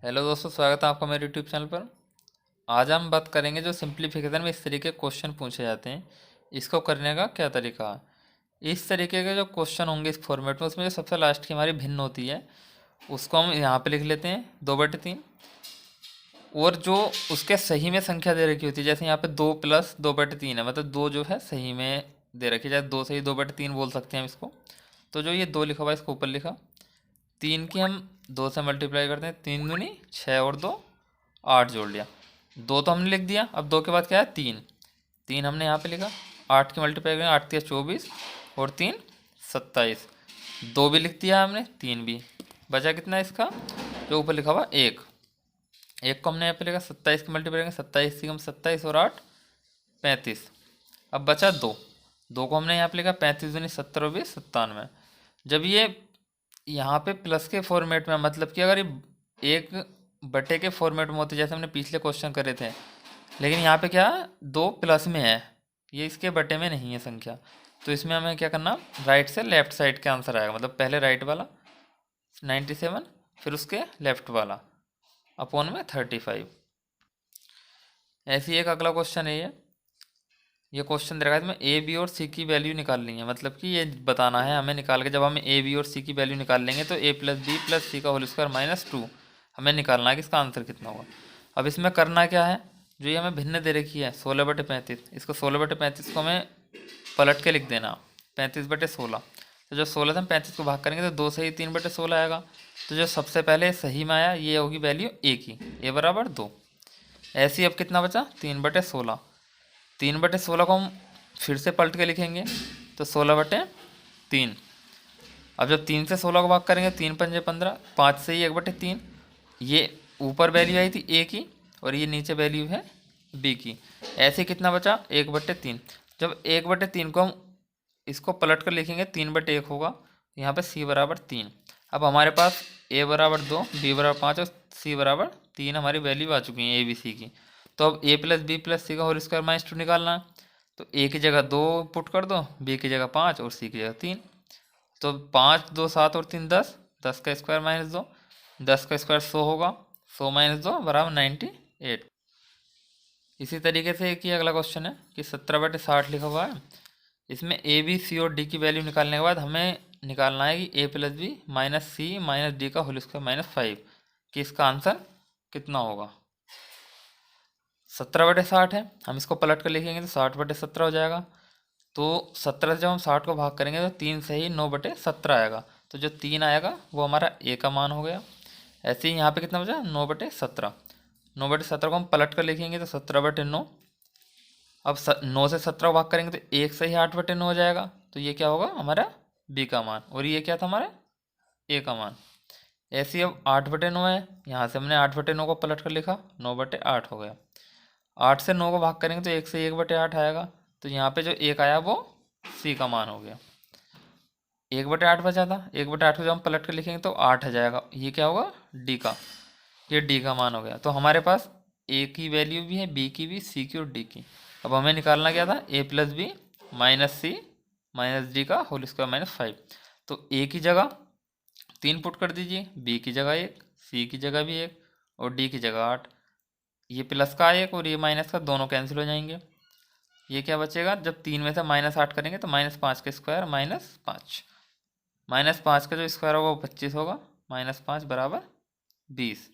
Hello दोस्तों, स्वागत है आपका मेरे यूट्यूब चैनल पर। आज हम बात करेंगे जो सिंप्लीफिकेशन में इस तरीके के क्वेश्चन पूछे जाते हैं, इसको करने का क्या तरीका है। इस तरीके के जो क्वेश्चन होंगे इस फॉर्मेट में, उसमें जो सबसे लास्ट की हमारी भिन्न होती है उसको हम यहाँ पे लिख लेते हैं 2/3। और जो उसके सही में संख्या दे रखी होती है, जैसे यहाँ पे 2 + 2/3 है, मतलब 2 जो है सही में दे रखी है, चाहे 2 सही 2/3 बोल सकते हैं हम इसको। तो जो ये 2 लिखा हुआ है इसको ऊपर लिखा, 3 की हम 2 से मल्टीप्लाई करते हैं, 3 दूनी 6 और 2 8 जोड़ लिया। 2 तो हमने लिख दिया, अब 2 के बाद क्या है 3, 3 हमने यहाँ पे लिखा। 8 की मल्टीप्लाई करें, 8 3 24 और 3 27। 2 भी लिख दिया हमने, 3 भी। बचा कितना इसका, जो ऊपर लिखा हुआ 1, 1 को हमने यहाँ पे लिखा। 27 की मल्टीप्लाई करेंगे, 27 की हम 27 और 8 35। अब बचा 2, 2 को हमने यहाँ पे लिखा 35 दूनी 70 और 20 97। जब ये यहाँ पे प्लस के फॉर्मेट में, मतलब कि अगर ये 1/, के फॉर्मेट में होते जैसे हमने पिछले क्वेश्चन करे थे, लेकिन यहाँ पे क्या 2 प्लस में है, ये इसके बटे में नहीं है संख्या। तो इसमें हमें क्या करना, राइट से लेफ्ट साइड के आंसर आएगा, मतलब पहले राइट वाला 97, फिर उसके लेफ्ट वाला अपॉन में 35। ऐसी एक अगला क्वेश्चन है ये क्वेश्चन दे रखा है इसमें ए बी और सी की वैल्यू निकालनी है। मतलब कि ये बताना है हमें निकाल के, जब हम ए बी और सी की वैल्यू निकाल लेंगे तो a + b + c का होल स्क्वायर -2 हमें निकालना है कि इसका आंसर कितना होगा। अब इसमें करना क्या है, जो ये हमें भिन्न दे रखी है 16/35, इसको 16/35 को हमें पलट के लिख देना 35/16। तो जो 16 से हम 35 को भाग करेंगे तो 2 सही 3/16 आएगा। तो जो सबसे पहले सही में आया ये होगी वैल्यू a की, a = 2। ऐसे ही अब कितना बचा 3/16, 3/16 को हम फिर से पलट के लिखेंगे तो 16/3। अब जब 3 से 16 को भाग करेंगे, 3 पंजे 15, 5 से ही 1/3। ये ऊपर वैल्यू आई थी a की और ये नीचे वैल्यू है b की। ऐसे कितना बचा 1/3। जब 1/3 को हम इसको पलट कर लिखेंगे 3/1 होगा, यहाँ पे c = 3। अब हमारे पास a = 2, b = 5 और c = 3 हमारी वैल्यू आ चुकी है a b c की। तो अब a + b + c का होल स्क्वायर -2 निकालना है। तो a की जगह 2 पुट कर दो, b की जगह 5 और c की जगह 3। तो 5 2 7 और 3 10, 10 का स्क्वायर -2, 10 का स्क्वायर 100 होगा, 100 - 2 = 98। इसी तरीके से एक ही अगला क्वेश्चन है कि 17/60 लिखा हुआ है। इसमें a b c और d की वैल्यू निकालने के बाद हमें निकालना है कि a + b - c - d का होल स्क्वायर -5 कि इसका आंसर कितना होगा। 17/60 है, हम इसको पलट कर लिखेंगे तो 60/17 हो जाएगा। तो 17 से जब हम 60 को भाग करेंगे तो 3 से ही 9/17 आएगा। तो जो 3 आएगा वो हमारा a का मान हो गया। ऐसे ही यहाँ पे कितना बचा 9/17, 9/17 को हम पलट कर लिखेंगे तो 17/9। अब 9 से 17 को भाग करेंगे तो 1 से ही 8/9 हो जाएगा। तो ये क्या होगा हमारा b का मान, और ये क्या था हमारा a का मान। ऐसे ही अब 8/9 है, यहाँ से हमने 8/9 को पलट कर लिखा, 9/8 हो गया। 8 से 9 को भाग करेंगे तो 1 से 1/8 आएगा। तो यहाँ पे जो 1 आया वो c का मान हो गया। 1/8 बचा था, 1/8 को जब हम पलट कर लिखेंगे तो 8 आ जाएगा, ये क्या होगा d का, ये d का मान हो गया। तो हमारे पास a की वैल्यू भी है, b की भी, c की और d की। अब हमें निकालना क्या था a + b - c - d का होल स्क्वायर -5। तो a की जगह 3 पुट कर दीजिए, b की जगह 1, c की जगह भी 1 और d की जगह 8। ये प्लस का 1 और ये माइनस का, दोनों कैंसिल हो जाएंगे। ये क्या बचेगा, जब 3 में से -8 करेंगे तो -5 का स्क्वायर -5, -5 का जो स्क्वायर होगा वो 25 होगा, -5 = 20।